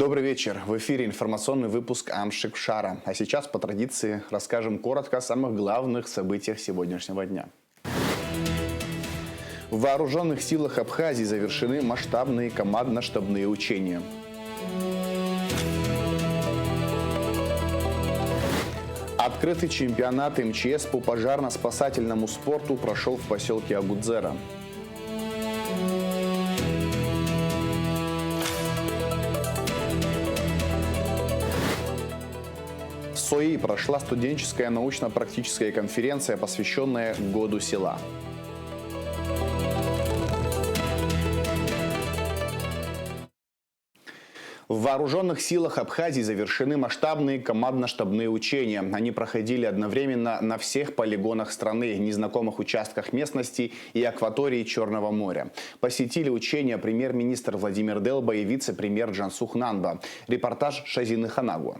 Добрый вечер. В эфире информационный выпуск Амшикшара. А сейчас, по традиции, расскажем коротко о самых главных событиях сегодняшнего дня. В вооруженных силах Абхазии завершены масштабные командно-штабные учения. Открытый чемпионат МЧС по пожарно-спасательному спорту прошел в поселке Агудзера. В СОИ прошла студенческая научно-практическая конференция, посвященная Году села. В вооруженных силах Абхазии завершены масштабные командно-штабные учения. Они проходили одновременно на всех полигонах страны, незнакомых участках местности и акватории Черного моря. Посетили учения премьер-министр Владимир Делба и вице-премьер Джансух Нанба. Репортаж Шазины Ханагуа.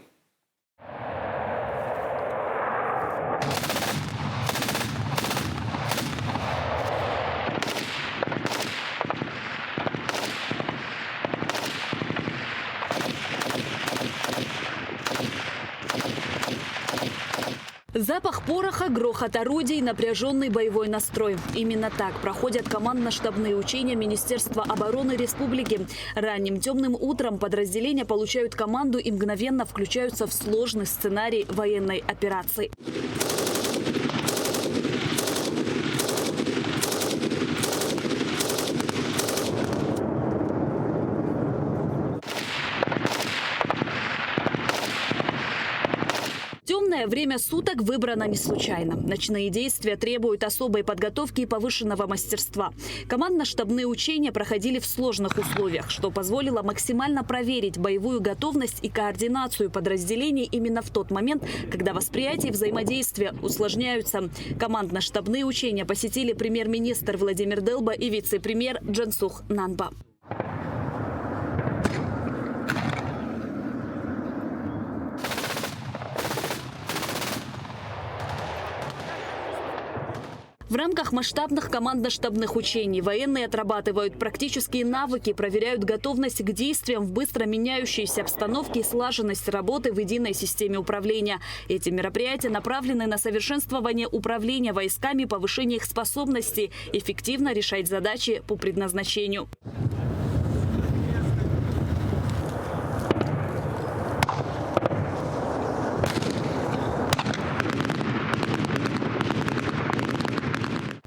Запах пороха, грохот орудий, напряженный боевой настрой. Именно так проходят командно-штабные учения Министерства обороны Республики. Ранним темным утром подразделения получают команду и мгновенно включаются в сложный сценарий военной операции. Темное время суток выбрано не случайно. Ночные действия требуют особой подготовки и повышенного мастерства. Командно-штабные учения проходили в сложных условиях, что позволило максимально проверить боевую готовность и координацию подразделений именно в тот момент, когда восприятие и взаимодействие усложняются. Командно-штабные учения посетили премьер-министр Владимир Делба и вице-премьер Джансух Нанба. В рамках масштабных командно-штабных учений военные отрабатывают практические навыки, проверяют готовность к действиям в быстро меняющейся обстановке и слаженность работы в единой системе управления. Эти мероприятия направлены на совершенствование управления войсками, повышение их способностей, эффективно решать задачи по предназначению.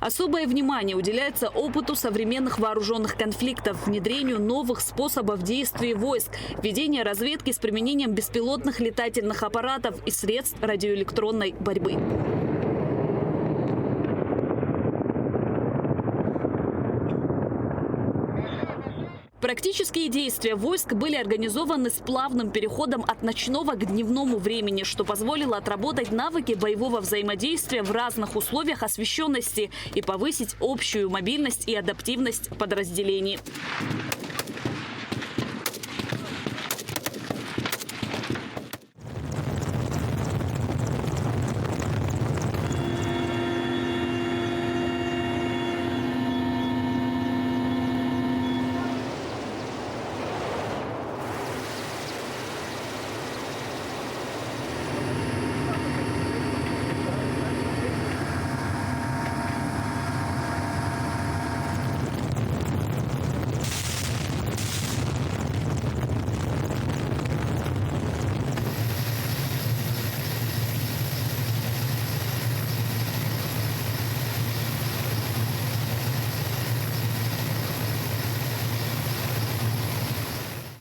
Особое внимание уделяется опыту современных вооруженных конфликтов, внедрению новых способов действий войск, ведению разведки с применением беспилотных летательных аппаратов и средств радиоэлектронной борьбы. Практические действия войск были организованы с плавным переходом от ночного к дневному времени, что позволило отработать навыки боевого взаимодействия в разных условиях освещенности и повысить общую мобильность и адаптивность подразделений.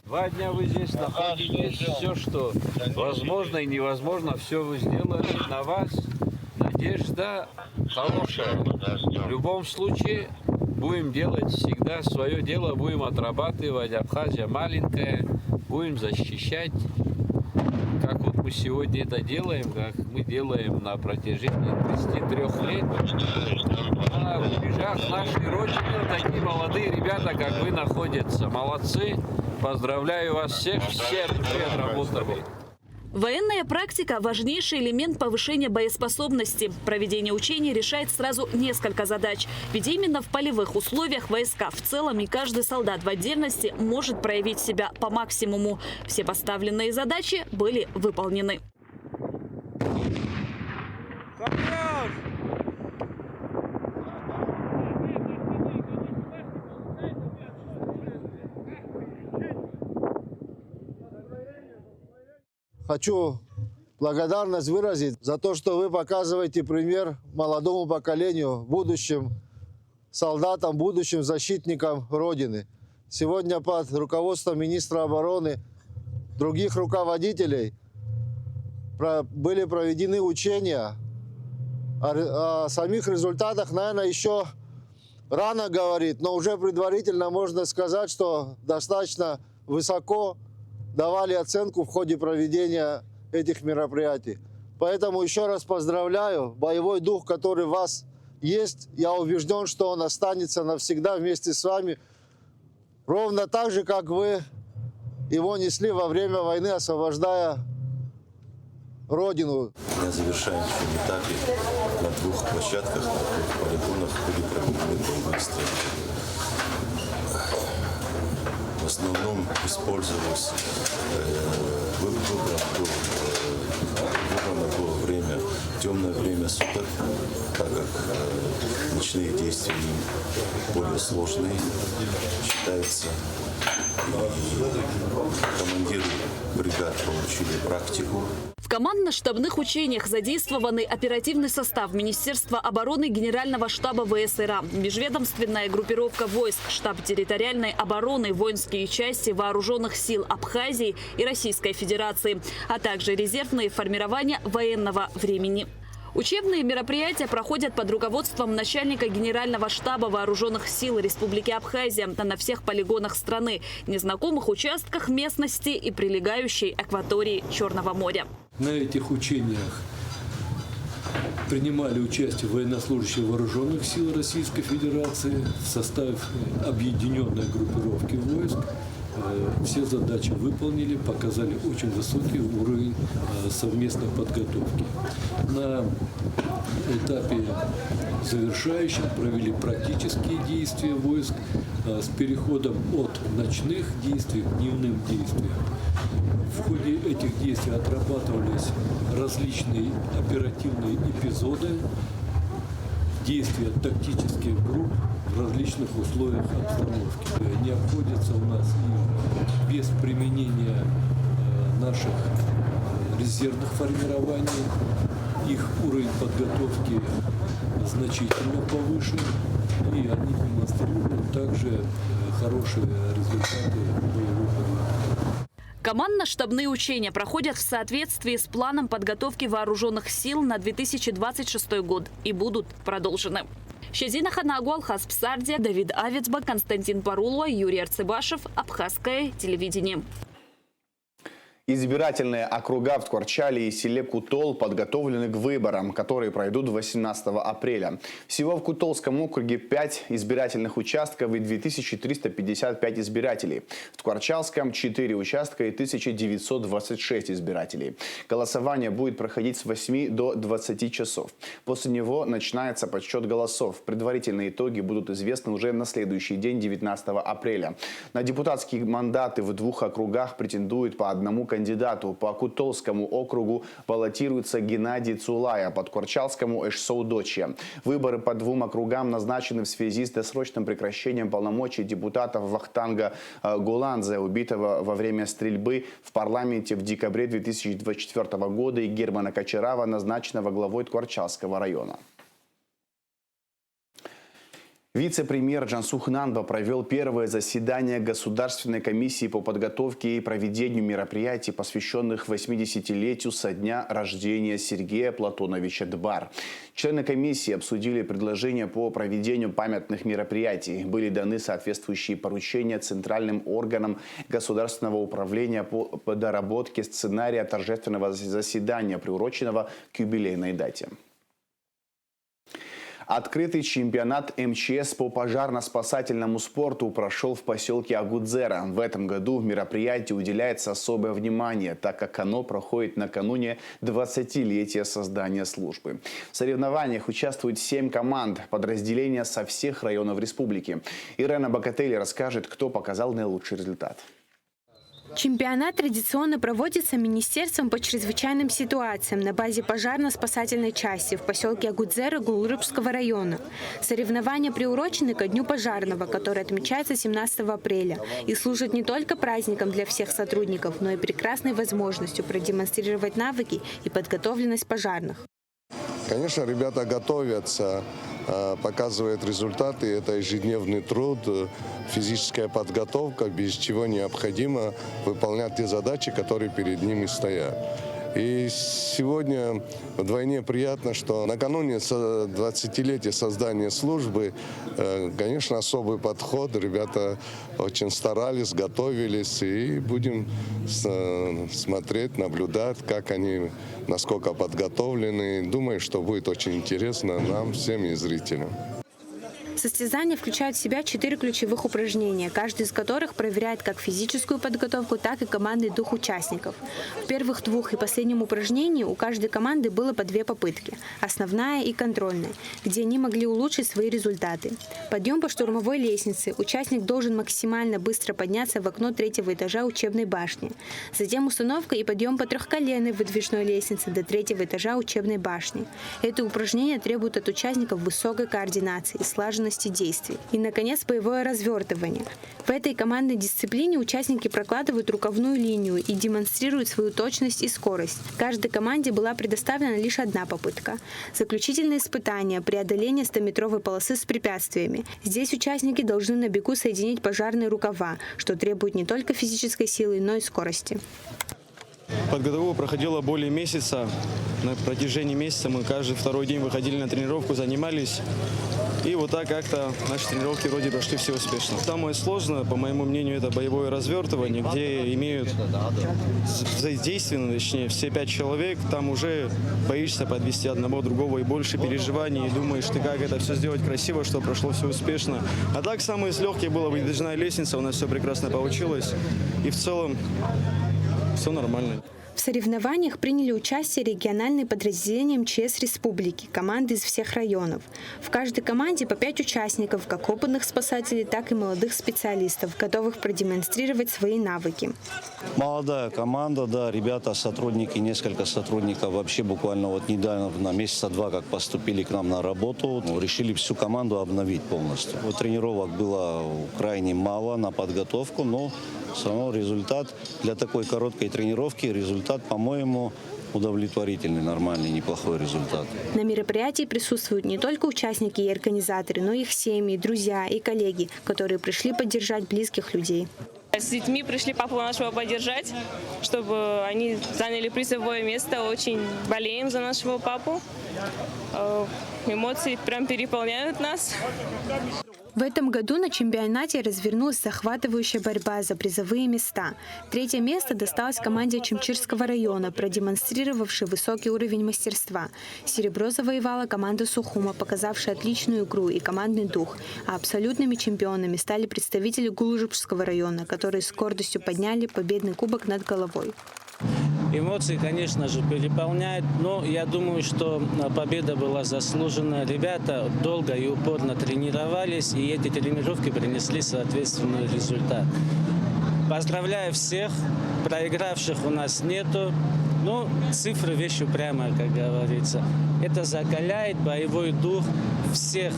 Два дня вы здесь находитесь, все, что возможно и невозможно, все вы сделали. На вас надежда хорошая. В любом случае будем делать всегда свое дело, будем отрабатывать. Абхазия маленькая, будем защищать, как вот мы сегодня это делаем, как мы делаем на протяжении 33 лет. На рубежах нашей Родины такие молодые ребята, как вы, находятся. Молодцы. Поздравляю вас всех, все отработали. Военная практика – важнейший элемент повышения боеспособности. Проведение учений решает сразу несколько задач. Ведь именно в полевых условиях войска в целом и каждый солдат в отдельности может проявить себя по максимуму. Все поставленные задачи были выполнены. Хочу благодарность выразить за то, что вы показываете пример молодому поколению, будущим солдатам, будущим защитникам Родины. Сегодня под руководством министра обороны, других руководителей были проведены учения. О самих результатах, наверное, еще рано говорить, но уже предварительно можно сказать, что достаточно высоко давали оценку в ходе проведения этих мероприятий. Поэтому еще раз поздравляю. Боевой дух, который у вас есть, я убежден, что он останется навсегда вместе с вами. Ровно так же, как вы его несли во время войны, освобождая Родину. На завершающем этапе на двух площадках, на двух полигонах были проведены боевые действия. В основном использовалось, выбрано было время, темное время суток, так как ночные действия более сложные считаются. И командиры бригад получили практику. В командно-штабных учениях задействованы оперативный состав Министерства обороны Генерального штаба ВСРА, межведомственная группировка войск, штаб территориальной обороны, воинские части вооруженных сил Абхазии и Российской Федерации, а также резервные формирования военного времени. Учебные мероприятия проходят под руководством начальника Генерального штаба вооруженных сил Республики Абхазия на всех полигонах страны, незнакомых участках местности и прилегающей акватории Черного моря. На этих учениях принимали участие военнослужащие вооруженных сил Российской Федерации в составе объединенной группировки войск. Все задачи выполнили, показали очень высокий уровень совместной подготовки. На этапе завершающем провели практические действия войск с переходом от ночных действий к дневным действиям. В ходе этих действий отрабатывались различные оперативные эпизоды, действия тактических групп в различных условиях обстановки. Не обходится у нас и без применения наших резервных формирований. Их уровень подготовки значительно повышен, и они демонстрируют также хорошие результаты боевого порядка. Командно-штабные учения проходят в соответствии с планом подготовки вооруженных сил на 2026 год и будут продолжены. Щезина Ханагу, Алхаз Псардия, Давид Авицба, Константин Парулова, Юрий Арцебашев. Абхазское телевидение. Избирательные округа в Ткварчале и селе Кутол подготовлены к выборам, которые пройдут 18 апреля. Всего в Кутолском округе 5 избирательных участков и 2355 избирателей. В Ткварчалском 4 участка и 1926 избирателей. Голосование будет проходить с 8 до 20 часов. После него начинается подсчет голосов. Предварительные итоги будут известны уже на следующий день, 19 апреля. На депутатские мандаты в 2 округах претендуют по одному кандидату. По Кутолскому округу баллотируется Геннадий Цулая, по Ткварчалскому Эшсоу Дочья. Выборы по 2 округам назначены в связи с досрочным прекращением полномочий депутатов Вахтанга Гуландзе, убитого во время стрельбы в парламенте в декабре 2024 года, и Германа Кочарава, назначенного главой Ткварчалского района. Вице-премьер Джансух Нанба провел первое заседание Государственной комиссии по подготовке и проведению мероприятий, посвященных 80-летию со дня рождения Сергея Платоновича Дбар. Члены комиссии обсудили предложения по проведению памятных мероприятий. Были даны соответствующие поручения центральным органам государственного управления по доработке сценария торжественного заседания, приуроченного к юбилейной дате. Открытый чемпионат МЧС по пожарно-спасательному спорту прошел в поселке Агудзера. В этом году мероприятию уделяется особое внимание, так как оно проходит накануне 20-летия создания службы. В соревнованиях участвуют 7 команд, подразделения со всех районов республики. Ирена Бакатели расскажет, кто показал наилучший результат. Чемпионат традиционно проводится Министерством по чрезвычайным ситуациям на базе пожарно-спасательной части в поселке Агудзера Гулрыбского района. Соревнования приурочены ко Дню пожарного, который отмечается 17 апреля и служит не только праздником для всех сотрудников, но и прекрасной возможностью продемонстрировать навыки и подготовленность пожарных. Конечно, ребята готовятся, показывают результаты. Это ежедневный труд, физическая подготовка, без чего необходимо выполнять те задачи, которые перед ними стоят. И сегодня вдвойне приятно, что накануне 20-летия создания службы, конечно, особый подход. Ребята очень старались, готовились, и будем смотреть, наблюдать, как они, насколько подготовлены. Думаю, что будет очень интересно нам всем и зрителям. Состязания включают в себя 4 ключевых упражнения, каждый из которых проверяет как физическую подготовку, так и командный дух участников. В первых 2 и последнем упражнении у каждой команды было по 2 попытки – основная и контрольная, где они могли улучшить свои результаты. Подъем по штурмовой лестнице. Участник должен максимально быстро подняться в окно 3-го этажа учебной башни. Затем установка и подъем по трехколенной выдвижной лестнице до 3-го этажа учебной башни. Это упражнение требует от участников высокой координации и слаженности действий. И, наконец, боевое развертывание. В этой командной дисциплине участники прокладывают рукавную линию и демонстрируют свою точность и скорость. Каждой команде была предоставлена лишь 1 попытка. Заключительное испытание – преодоление 100-метровой полосы с препятствиями. Здесь участники должны на бегу соединить пожарные рукава, что требует не только физической силы, но и скорости. Подготовка проходила более месяца. На протяжении месяца мы каждый 2-й день выходили на тренировку, занимались. И вот так как-то наши тренировки вроде прошли все успешно. Самое сложное, по моему мнению, это боевое развертывание, где имеют задействованы, точнее, все 5 человек. Там уже боишься подвести одного, другого и больше переживаний. И думаешь, ты как это все сделать красиво, чтобы прошло все успешно. А так самое легкое было выдвижная лестница, у нас все прекрасно получилось. И в целом все нормально. В соревнованиях приняли участие региональные подразделения МЧС Республики, команды из всех районов. В каждой команде по 5 участников, как опытных спасателей, так и молодых специалистов, готовых продемонстрировать свои навыки. Молодая команда, да, ребята, сотрудники, несколько сотрудников вообще буквально вот недавно, на месяца 2, как поступили к нам на работу, решили всю команду обновить полностью. Вот тренировок было крайне мало на подготовку, но все равно результат для такой короткой тренировки, результат, по-моему, удовлетворительный, нормальный, неплохой результат. На мероприятии присутствуют не только участники и организаторы, но и их семьи, друзья и коллеги, которые пришли поддержать близких людей. С детьми пришли папу нашего поддержать, чтобы они заняли призовое место. Очень болеем за нашего папу. Эмоции прям переполняют нас. В этом году на чемпионате развернулась захватывающая борьба за призовые места. 3-е место досталось команде Чимчирского района, продемонстрировавшей высокий уровень мастерства. Серебро завоевала команда Сухума, показавшая отличную игру и командный дух. А абсолютными чемпионами стали представители Гулрыбского района, которые с гордостью подняли победный кубок над головой. Эмоции, конечно же, переполняют, но я думаю, что победа была заслужена. Ребята долго и упорно тренировались, и эти тренировки принесли соответственный результат. Поздравляю всех, проигравших у нас нету, но цифры вещь упрямая, как говорится. Это закаляет боевой дух всех,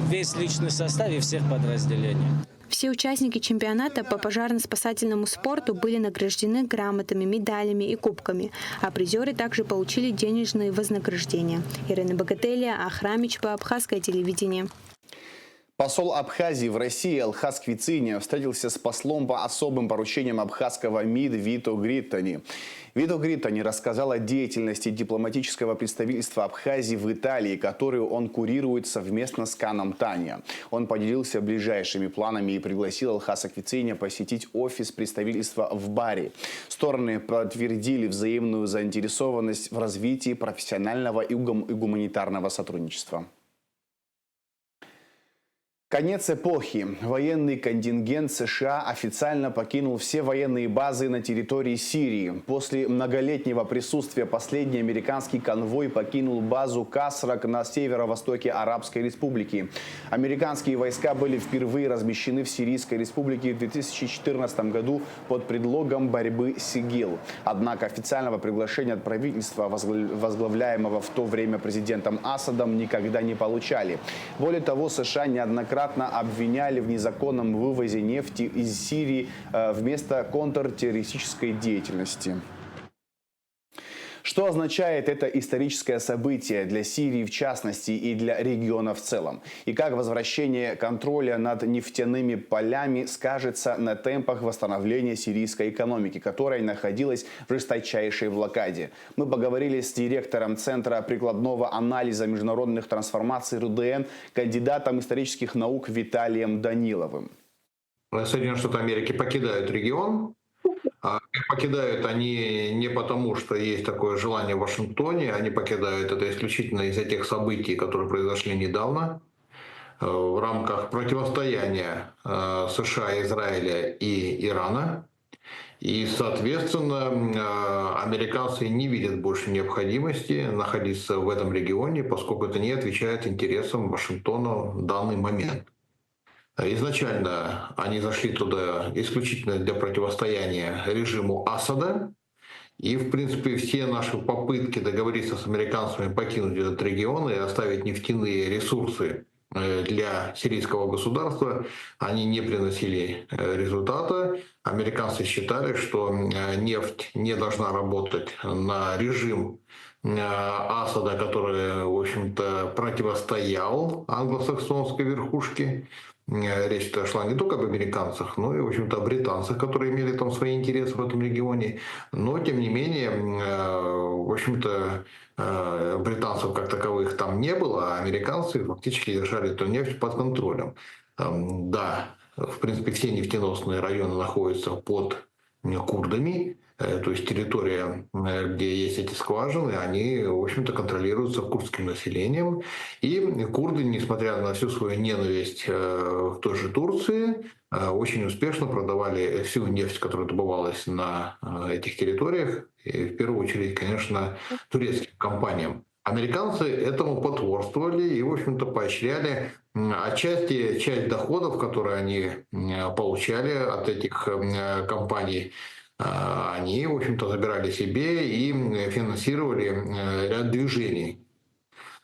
весь личный состав и всех подразделений. Все участники чемпионата по пожарно-спасательному спорту были награждены грамотами, медалями и кубками, а призеры также получили денежные вознаграждения. Ирена Богателия, Ахрамич, Абхазское телевидение. Посол Абхазии в России Алхас Квициня встретился с послом по особым поручениям абхазского МИД Вито Гриттани. Вито Гриттани рассказал о деятельности дипломатического представительства Абхазии в Италии, которую он курирует совместно с Каном Таня. Он поделился ближайшими планами и пригласил Алхаса Квициня посетить офис представительства в Бари. Стороны подтвердили взаимную заинтересованность в развитии профессионального и гуманитарного сотрудничества. Конец эпохи. Военный контингент США официально покинул все военные базы на территории Сирии. После многолетнего присутствия последний американский конвой покинул базу Касрак на северо-востоке Арабской Республики. Американские войска были впервые размещены в Сирийской Республике в 2014 году под предлогом борьбы с ИГИЛ. Однако официального приглашения от правительства, возглавляемого в то время президентом Асадом, никогда не получали. Более того, США неоднократно обвиняли в незаконном вывозе нефти из Сирии вместо контртеррористической деятельности. Что означает это историческое событие для Сирии в частности и для региона в целом? И как возвращение контроля над нефтяными полями скажется на темпах восстановления сирийской экономики, которая находилась в жесточайшей блокаде? Мы поговорили с директором Центра прикладного анализа международных трансформаций РУДН, кандидатом исторических наук Виталием Даниловым. Соединенные Штаты Америки покидают регион. Покидают они не потому, что есть такое желание в Вашингтоне, они покидают это исключительно из-за тех событий, которые произошли недавно в рамках противостояния США, Израиля и Ирана. И, соответственно, американцы не видят больше необходимости находиться в этом регионе, поскольку это не отвечает интересам Вашингтона в данный момент. Изначально они зашли туда исключительно для противостояния режиму Асада. И, в принципе, все наши попытки договориться с американцами покинуть этот регион и оставить нефтяные ресурсы для сирийского государства, они не приносили результата. Американцы считали, что нефть не должна работать на режим Асада, который, в общем-то, противостоял англосаксонской верхушке. Речь шла не только об американцах, но и, в общем-то, о британцах, которые имели там свои интересы в этом регионе. Но, тем не менее, в общем-то, британцев как таковых там не было, а американцы фактически держали эту нефть под контролем. Да, в принципе, все нефтеносные районы находятся под курдами, то есть территория, где есть эти скважины, они, в общем-то, контролируются курдским населением. И курды, несмотря на всю свою ненависть в той же Турции, очень успешно продавали всю нефть, которая добывалась на этих территориях, и в первую очередь, конечно, турецким компаниям. Американцы этому потворствовали и, в общем-то, поощряли отчасти часть доходов, которые они получали от этих компаний, они, в общем-то, забирали себе и финансировали ряд движений.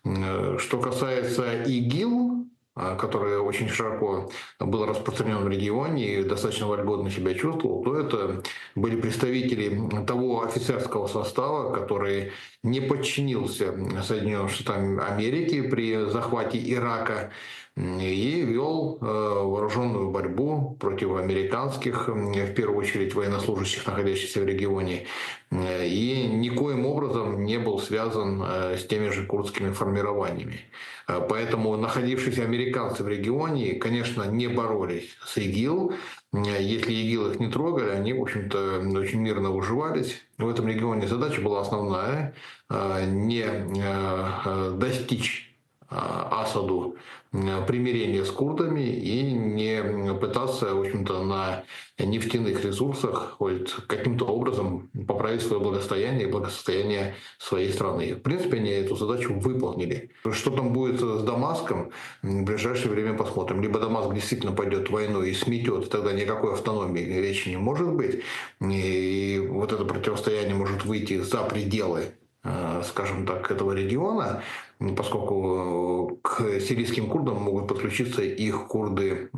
Что касается ИГИЛ, который очень широко был распространен в регионе и достаточно вольготно себя чувствовал, то это были представители того офицерского состава, который не подчинился Соединенным Штатам Америки при захвате Ирака и вел вооруженную борьбу против американских, в первую очередь, военнослужащих, находящихся в регионе, и никоим образом не был связан с теми же курдскими формированиями. Поэтому находившиеся американцы в регионе, конечно, не боролись с ИГИЛ. Если ИГИЛ их не трогали, они, в общем-то, очень мирно уживались. В этом регионе задача была основная – не достичь Асаду примирения с курдами и не пытаться, в общем-то, на нефтяных ресурсах хоть каким-то образом поправить свое благосостояние и благосостояние своей страны. В принципе, они эту задачу выполнили. Что там будет с Дамаском, в ближайшее время посмотрим. Либо Дамаск действительно пойдет войной и сметет, тогда никакой автономии речи не может быть. И вот это противостояние может выйти за пределы, скажем так, этого региона, поскольку к сирийским курдам могут подключиться их курды,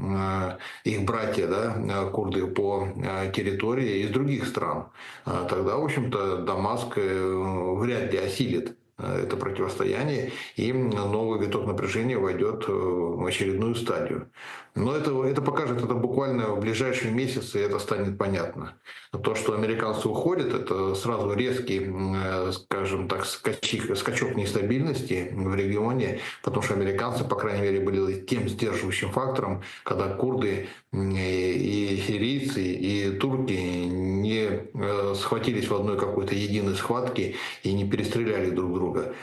их братья, да, курды по территории из других стран. Тогда, в общем-то, Дамаск вряд ли осилит это противостояние, и новый виток напряжения войдет в очередную стадию. Но это покажет это буквально в ближайшие месяцы, и это станет понятно. То, что американцы уходят, это сразу резкий, скажем так, скачок нестабильности в регионе, потому что американцы, по крайней мере, были тем сдерживающим фактором, когда курды и сирийцы, и турки не схватились в одной какой-то единой схватке и не перестреляли друг друга.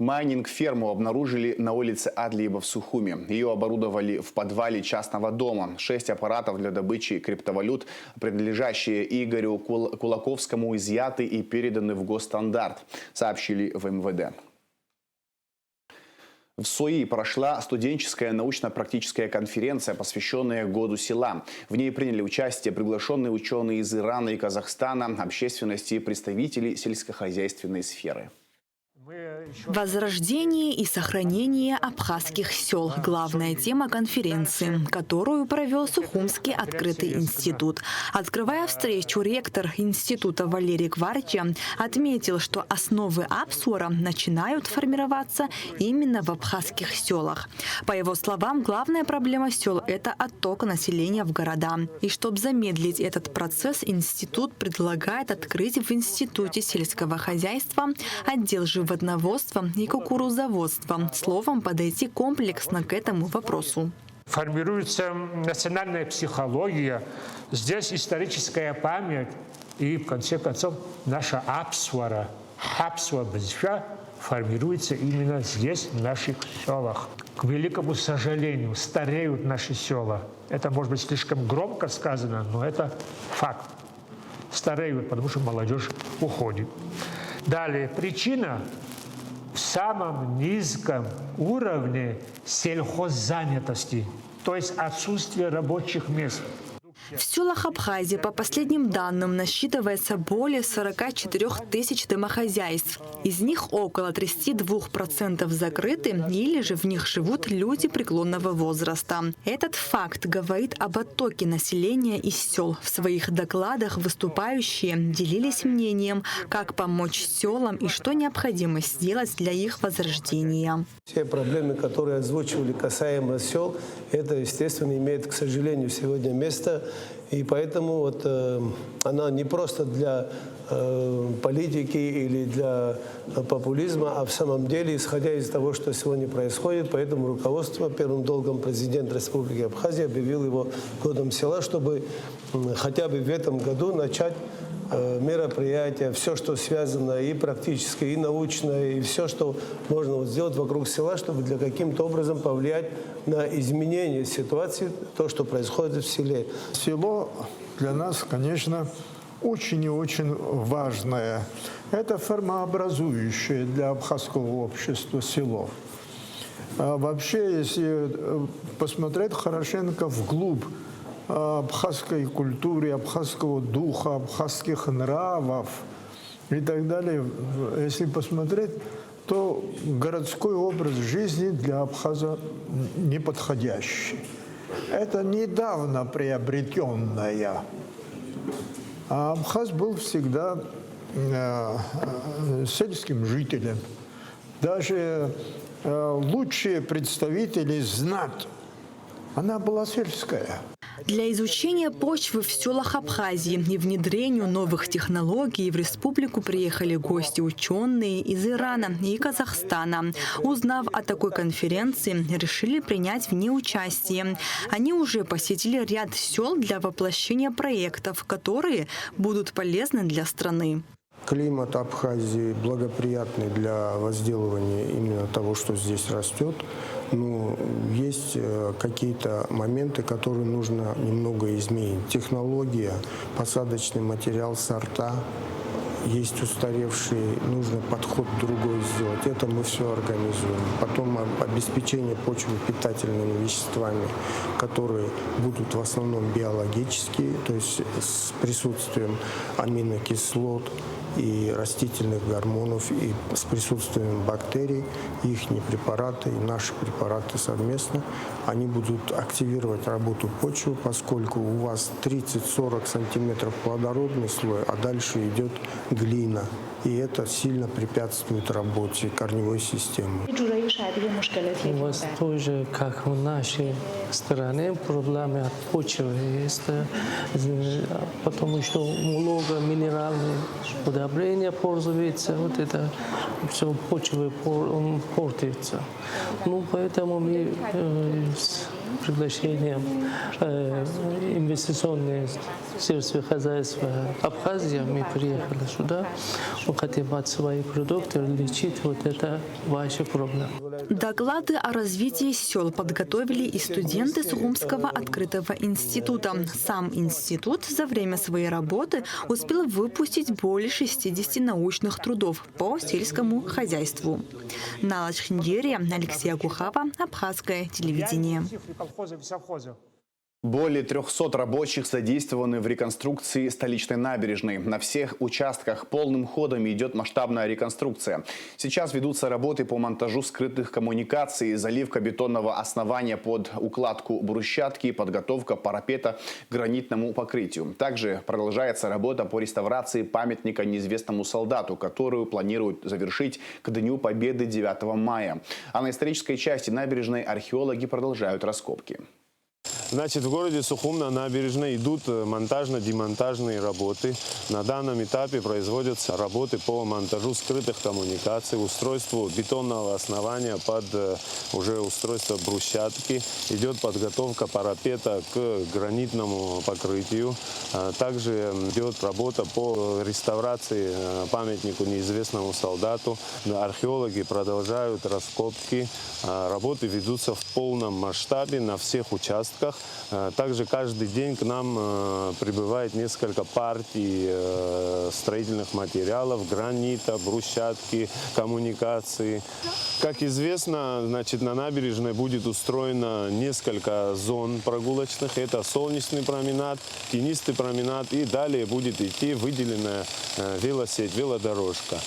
Майнинг-ферму обнаружили на улице Адлиева в Сухуми. Ее оборудовали в подвале частного дома. 6 аппаратов для добычи криптовалют, принадлежащие Игорю Кулаковскому, изъяты и переданы в госстандарт, сообщили в МВД. В СОИ прошла студенческая научно-практическая конференция, посвященная Году села. В ней приняли участие приглашенные ученые из Ирана и Казахстана, общественности и представители сельскохозяйственной сферы. Возрождение и сохранение абхазских сел – главная тема конференции, которую провел Сухумский открытый институт. Открывая встречу, ректор института Валерий Гвардия отметил, что основы Апсуара начинают формироваться именно в абхазских селах. По его словам, главная проблема сел – это отток населения в города. И чтобы замедлить этот процесс, институт предлагает открыть в Институте сельского хозяйства отдел животноводства и кукурузоводства. Словом, подойти комплексно к этому вопросу. Формируется национальная психология, здесь историческая память и, в конце концов, наша Апсуара. Апсуара формируется именно здесь, в наших селах. К великому сожалению, стареют наши села. Это, может быть, слишком громко сказано, но это факт. Стареют, потому что молодежь уходит. Далее, причина в самом низком уровне сельхоззанятости, то есть отсутствие рабочих мест. В селах Абхазии, по последним данным, насчитывается более 44 тысяч домохозяйств. Из них около 32% закрыты или же в них живут люди преклонного возраста. Этот факт говорит об оттоке населения из сел. В своих докладах выступающие делились мнением, как помочь селам и что необходимо сделать для их возрождения. Все проблемы, которые озвучивали касаемо сел, это, естественно, имеет, к сожалению, сегодня место. И поэтому вот, она не просто для политики или для популизма, а в самом деле, исходя из того, что сегодня происходит, поэтому руководство первым долгом президент Республики Абхазия объявил его годом села, чтобы хотя бы в этом году начать мероприятия, все, что связано и практически, и научно, и все, что можно вот сделать вокруг села, чтобы для каким-то образом повлиять на изменение ситуации, то, что происходит в селе. Село для нас, конечно, очень и очень важное. Это формообразующее для абхазского общества село. А вообще, если посмотреть хорошенько вглубь абхазской культуры, абхазского духа, абхазских нравов и так далее, если посмотреть, то городской образ жизни для абхаза неподходящий. Это недавно приобретенное. А абхаз был всегда сельским жителем. Даже лучшие представители знать, она была сельская. Для изучения почвы в селах Абхазии и внедрению новых технологий в республику приехали гости-ученые из Ирана и Казахстана. Узнав о такой конференции, решили принять в ней участие. Они уже посетили ряд сел для воплощения проектов, которые будут полезны для страны. Климат Абхазии благоприятный для возделывания именно того, что здесь растет. Но есть какие-то моменты, которые нужно немного изменить. Технология, посадочный материал, сорта есть устаревшие, нужно подход другой сделать. Это мы все организуем. Потом обеспечение почвы питательными веществами, которые будут в основном биологические, то есть с присутствием аминокислот и растительных гормонов, и с присутствием бактерий, их препараты и наши препараты совместно, они будут активировать работу почвы, поскольку у вас 30-40 сантиметров плодородный слой, а дальше идет глина. И это сильно препятствует работе корневой системы. У вас тоже, как в нашей стране, проблемы от почвы есть, потому что много минеральных удобрений пользуется, вот это все почвы портится. Ну, поэтому мы с приглашением инвестиционные сельское хозяйство Абхазии. Мы приехали сюда, мы хотим от свои продукты лечить вот это ваши проблемы. Доклады о развитии сел подготовили и студенты Сухумского открытого института. Сам институт за время своей работы успел выпустить более 60 научных трудов по сельскому хозяйству. Нала Чхиндерия, Алексей Акухава, Абхазское телевидение. Более 300 рабочих задействованы в реконструкции столичной набережной. На всех участках полным ходом идет масштабная реконструкция. Сейчас ведутся работы по монтажу скрытых коммуникаций, заливка бетонного основания под укладку брусчатки и подготовка парапета к гранитному покрытию. Также продолжается работа по реставрации памятника неизвестному солдату, которую планируют завершить к Дню Победы 9 мая. А на исторической части набережной археологи продолжают раскопки. Значит, в городе Сухум на набережной идут монтажно-демонтажные работы. На данном этапе производятся работы по монтажу скрытых коммуникаций, устройству бетонного основания под уже устройство брусчатки. Идет подготовка парапета к гранитному покрытию. Также идет работа по реставрации памятнику неизвестному солдату. Археологи продолжают раскопки. Работы ведутся в полном масштабе на всех участках. Также каждый день к нам прибывает несколько партий строительных материалов, гранита, брусчатки, коммуникации. Как известно, значит, на набережной будет устроено несколько зон прогулочных. Это солнечный променад, тенистый променад и далее будет идти выделенная велосеть, велодорожка.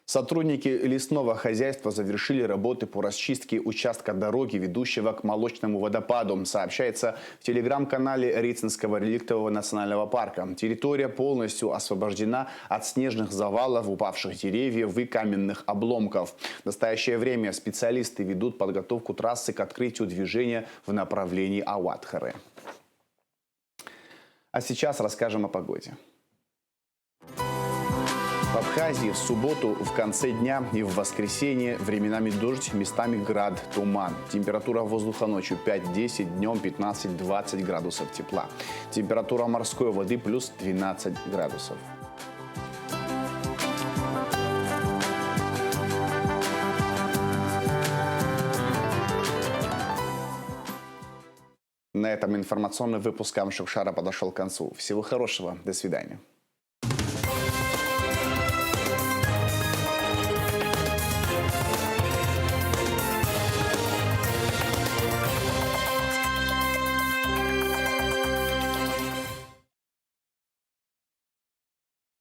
Сотрудники лесного хозяйства завершили работы по расчистке участка дороги, ведущего к Молочному водопаду, сообщается в телеграм-канале Рицинского реликтового национального парка. Территория полностью освобождена от снежных завалов, упавших деревьев и каменных обломков. В настоящее время специалисты ведут подготовку трассы к открытию движения в направлении Ауатхары. А сейчас расскажем о погоде. В Абхазии в субботу в конце дня и в воскресенье временами дождь, местами град, туман. Температура воздуха ночью 5-10, днем 15-20 градусов тепла. Температура морской воды плюс 12 градусов. На этом информационный выпуск Амшукшара подошел к концу. Всего хорошего. До свидания.